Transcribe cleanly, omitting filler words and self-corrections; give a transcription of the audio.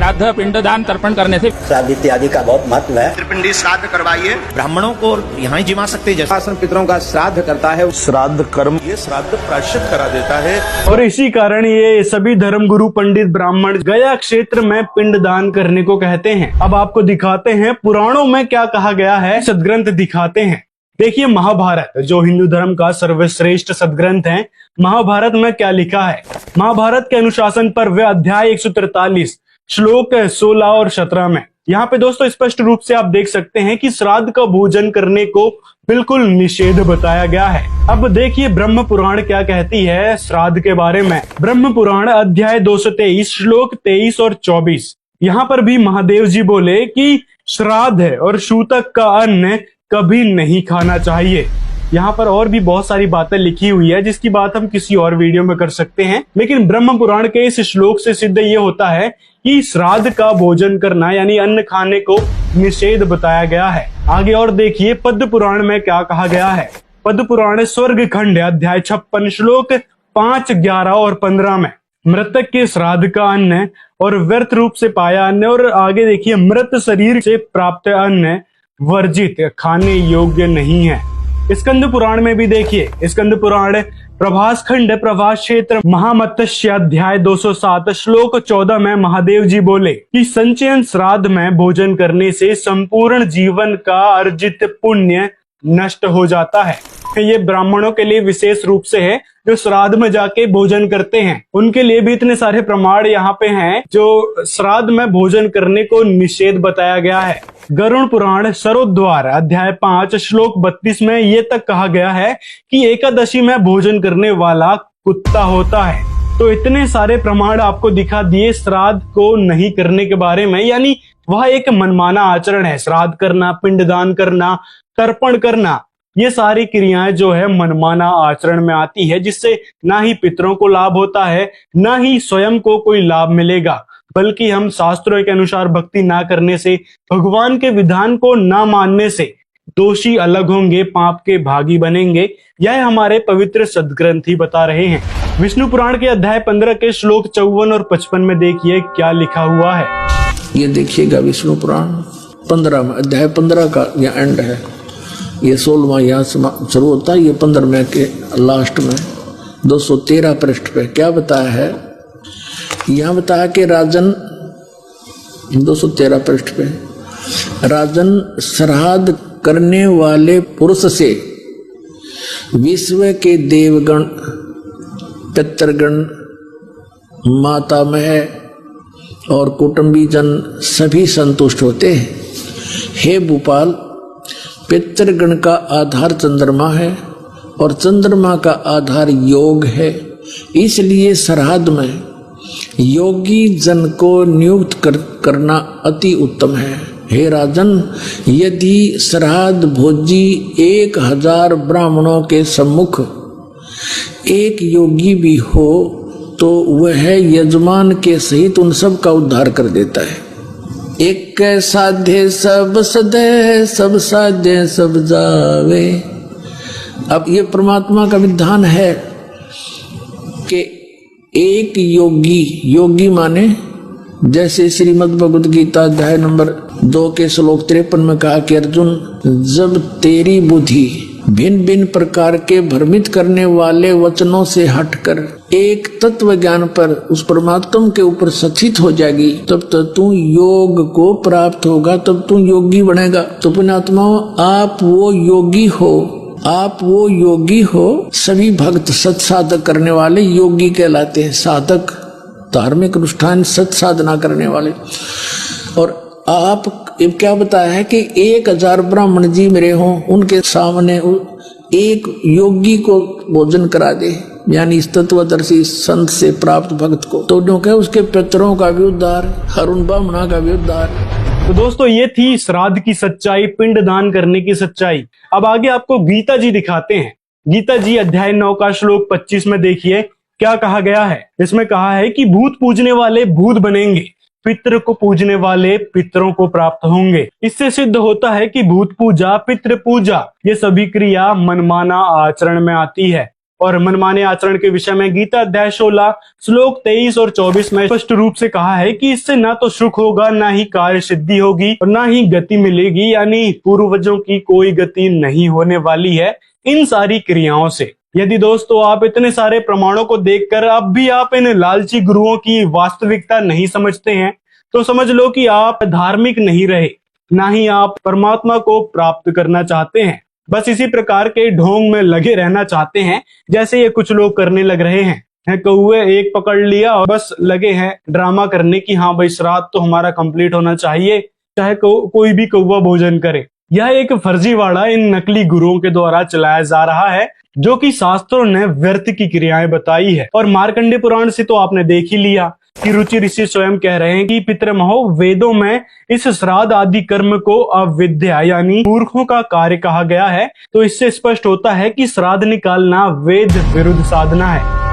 श्राद्ध पिंडदान तर्पण करने से श्राद्ध इत्यादि का बहुत महत्व है। त्रिपिंडी श्राद्ध करवाइए। ब्राह्मणों को यहाँ ही जिमा सकते हैं, जैसा पितरों का श्राद्ध करता है, श्राद्ध कर्म ये श्राद्ध प्रायश्चित करा देता है। और इसी कारण ये सभी धर्मगुरु पंडित ब्राह्मण गया क्षेत्र में पिंडदान करने को कहते हैं। अब आपको दिखाते हैं पुराणों में क्या कहा गया है, सदग्रंथ दिखाते हैं। देखिए महाभारत जो हिंदू धर्म का सर्वश्रेष्ठ सदग्रंथ है, महाभारत में क्या लिखा है। महाभारत के अनुशासन पर्व अध्याय 143 श्लोक 16 और 17 में यहाँ पे दोस्तों स्पष्ट रूप से आप देख सकते हैं कि श्राद्ध का भोजन करने को बिल्कुल निषेध बताया गया है। अब देखिए ब्रह्म पुराण क्या कहती है श्राद्ध के बारे में। ब्रह्म पुराण अध्याय 223 श्लोक 23 और 24 यहाँ पर भी महादेव जी बोले कि श्राद्ध और सूतक का अन्न कभी नहीं खाना चाहिए। यहाँ पर और भी बहुत सारी बातें लिखी हुई है जिसकी बात हम किसी और वीडियो में कर सकते हैं, लेकिन ब्रह्म पुराण के इस श्लोक से सिद्ध ये होता है कि श्राद्ध का भोजन करना यानी अन्न खाने को निषेध बताया गया है। आगे और देखिए पद्म पुराण में क्या कहा गया है। पद्म पुराण स्वर्ग खंड अध्याय 56 श्लोक 5, 11 और 15 में मृतक के श्राद्ध का अन्न और व्यर्थ रूप से पाया अन्न, और आगे देखिए मृत शरीर से प्राप्त अन्न वर्जित खाने योग्य नहीं है। स्कंद पुराण में भी देखिए, स्कंद पुराण प्रभास खंड प्रभास क्षेत्र महामत्स्य अध्याय 207 श्लोक 14 में महादेव जी बोले कि संचयन श्राद्ध में भोजन करने से संपूर्ण जीवन का अर्जित पुण्य नष्ट हो जाता है। ये ब्राह्मणों के लिए विशेष रूप से है जो श्राद्ध में जाके भोजन करते हैं, उनके लिए भी इतने सारे प्रमाण यहाँ पे हैं जो श्राद्ध में भोजन करने को निषेध बताया गया है। गरुड़ पुराण सरोद्वार अध्याय 5 श्लोक 32 में ये तक कहा गया है कि एकादशी में भोजन करने वाला कुत्ता होता है। तो इतने सारे प्रमाण आपको दिखा दिए श्राद्ध को नहीं करने के बारे में, यानी वह एक मनमाना आचरण है। श्राद्ध करना, पिंडदान करना, तर्पण करना, ये सारी क्रियाएं जो है मनमाना आचरण में आती है, जिससे ना ही पितरों को लाभ होता है ना ही स्वयं को कोई लाभ मिलेगा, बल्कि हम शास्त्रों के अनुसार भक्ति ना करने से, भगवान के विधान को ना मानने से दोषी अलग होंगे, पाप के भागी बनेंगे। यह हमारे पवित्र सदग्रंथ ही बता रहे हैं। विष्णु पुराण के अध्याय 15 के श्लोक 54 और 55 में देखिए क्या लिखा हुआ है। ये देखिएगा विष्णु पुराण 15 में अध्याय 15 का यह एंड है। ये 16वां यहाँ शुरू होता है, ये 15वें के लास्ट में 213 पृष्ठ पे क्या बताया है। यहाँ बताया कि राजन 213 पृष्ठ पे राजन श्राद्ध करने वाले पुरुष से विश्व के देवगण, पितृगण, मातामह और कुटुंबीजन सभी संतुष्ट होते हैं। हे भूपाल, पितृगण का आधार चंद्रमा है और चंद्रमा का आधार योग है, इसलिए श्राद्ध में योगी जन को नियुक्त करना अति उत्तम है। हे राजन, यदि श्राद्ध भोजी 1000 ब्राह्मणों के सम्मुख एक योगी भी हो तो वह यजमान के सहित उन सब का उद्धार कर देता है। एक साध्य सब सदे, सब साध्य सब जावे। अब ये परमात्मा का विधान है कि एक योगी, योगी माने जैसे श्रीमद् भगवद गीता अध्याय नंबर 2 के श्लोक 53 में कहा कि अर्जुन, जब तेरी बुद्धि भिन्न भिन्न प्रकार के भ्रमित करने वाले वचनों से हटकर एक तत्व ज्ञान पर उस परमात्मा के ऊपर सचित हो जाएगी, तब तक तू योग को प्राप्त होगा, तब तू योगी बनेगा। तो पुण्यात्माओं, आप वो योगी हो, आप वो योगी हो। सभी भक्त सत साधक करने वाले योगी कहलाते हैं। साधक धार्मिक अनुष्ठान सत साधना करने वाले। और आप क्या बताया है कि 1000 ब्राह्मण जी मेरे हों, उनके सामने एक योगी को भोजन करा दे, यानी इस तत्वदर्शी संत से प्राप्त भक्त को, तो जो कहे उसके पितरों का भी उद्धार और उन ब्राह्मणों का भी उद्धार। तो दोस्तों ये थी श्राद्ध की सच्चाई, पिंडदान करने की सच्चाई। अब आगे आपको गीता जी दिखाते हैं। गीता जी अध्याय 9 का श्लोक 25 में देखिए क्या कहा गया है। इसमें कहा है कि भूत पूजने वाले भूत बनेंगे, पितृ को पूजने वाले पितरों को प्राप्त होंगे। इससे सिद्ध होता है कि भूत पूजा, पितृ पूजा ये सभी क्रिया मनमाना आचरण में आती है। और मनमाने आचरण के विषय में गीता अध्याय 16 श्लोक 23 और 24 में स्पष्ट रूप से कहा है कि इससे ना तो सुख होगा, ना ही कार्य सिद्धि होगी और ना ही गति मिलेगी, यानी पूर्वजों की कोई गति नहीं होने वाली है इन सारी क्रियाओं से। यदि दोस्तों आप इतने सारे प्रमाणों को देखकर अब भी आप इन लालची गुरुओं की वास्तविकता नहीं समझते हैं तो समझ लो कि आप धार्मिक नहीं रहे, ना ही आप परमात्मा को प्राप्त करना चाहते हैं। बस इसी प्रकार के ढोंग में लगे रहना चाहते हैं जैसे ये कुछ लोग करने लग रहे हैं। कौए एक पकड़ लिया और बस लगे हैं ड्रामा करने की हाँ भाई श्राद्ध तो हमारा कंप्लीट होना चाहिए, चाहे कोई भी कौवा भोजन करे। यह एक फर्जीवाड़ा इन नकली गुरुओं के द्वारा चलाया जा रहा है जो कि शास्त्रों ने व्यर्थ की क्रियाएं बताई है। और मार्कंडेय पुराण से तो आपने देख ही लिया कि रुचि ऋषि स्वयं कह रहे हैं कि पितृमहो वेदों में इस श्राद्ध आदि कर्म को अविद्या यानी मूर्खों का कार्य कहा गया है। तो इससे स्पष्ट होता है कि श्राद्ध निकालना वेद विरुद्ध साधना है।